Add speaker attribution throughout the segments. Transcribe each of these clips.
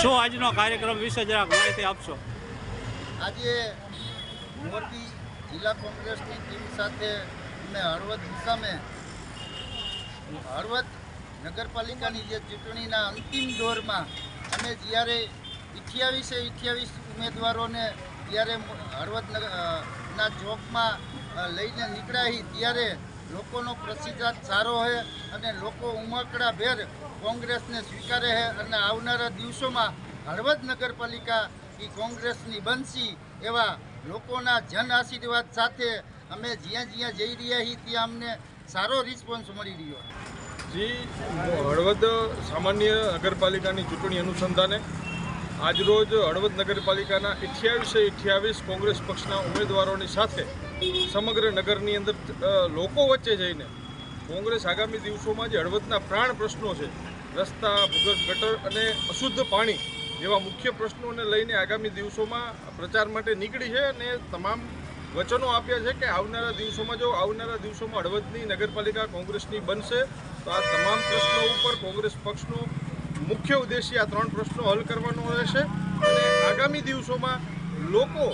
Speaker 1: શું આજનો કાર્યક્રમ વિશે જરાક માહિતી આપશો?
Speaker 2: આજે મોરબી જિલ્લા કોંગ્રેસની ટીમ સાથે અમે હળવદ મુકામે હળવદ નગરપાલિકાની જે ચૂંટણીના અંતિમ દોરમાં અમે જ્યારે 28 ઉમેદવારોને જ્યારે હળવદ ના ચોકમાં લઈને નીકળ્યા ત્યારે લોકોનો પ્રતિસાદ સારો છે અને લોકો ઉમળકાભેર કોંગ્રેસને સ્વીકારે છે અને આવનારા દિવસોમાં હળવદ નગરપાલિકા એ કોંગ્રેસની બનશી એવા લોકોના જન આશીર્વાદ સાથે અમે જ્યાં જઈ રહ્યા છીએ ત્યાં અમને સારો રિસ્પોન્સ મળી રહ્યો.
Speaker 3: જી, હળવદ સામાન્ય નગરપાલિકાની ચૂંટણી અનુસંધાને આજરોજ હળવદ નગરપાલિકાના 28 કોંગ્રેસ પક્ષના ઉમેદવારોની સાથે સમગ્ર નગરની અંદર લોકો વચ્ચે જઈને કોંગ્રેસ આગામી દિવસોમાં જે હળવદના પ્રાણ પ્રશ્નો છે, રસ્તા, ભૂગર્ભ ગટર અને અશુદ્ધ પાણી જેવા મુખ્ય પ્રશ્નોને લઈને આગામી દિવસોમાં પ્રચાર માટે નીકળી છે અને તમામ વચનો આપ્યા છે કે આવનારા દિવસોમાં હળવદની નગરપાલિકા કોંગ્રેસની બનશે તો આ તમામ પ્રશ્નો ઉપર કોંગ્રેસ પક્ષનો મુખ્ય ઉદ્દેશ્ય આ 3 પ્રશ્નો હલ કરવાનો રહેશે અને આગામી દિવસોમાં લોકો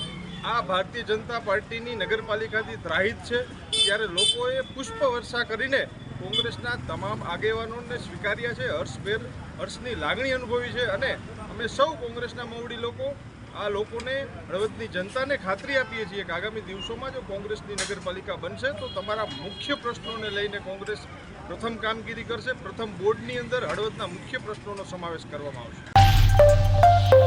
Speaker 3: આ ભારતીય જનતા પાર્ટીની નગરપાલિકાથી ત્રાહિત છે ત્યારે લોકોએ પુષ્પવર્ષા કરીને કોંગ્રેસના તમામ આગેવાનોને સ્વીકાર્યા છે, હર્ષની લાગણી અનુભવી છે અને અમે સૌ કોંગ્રેસના મોવડી લોકો આ લોકોને હળવદની જનતાને ખાતરી આપીએ છીએ કે આગામી દિવસોમાં જો કોંગ્રેસની નગરપાલિકા બનશે તો તમારા મુખ્ય પ્રશ્નોને લઈને કોંગ્રેસ પ્રથમ કામગીરી કરશે. પ્રથમ બોર્ડની અંદર હળવદના મુખ્ય પ્રશ્નોનો સમાવેશ કરવામાં આવશે.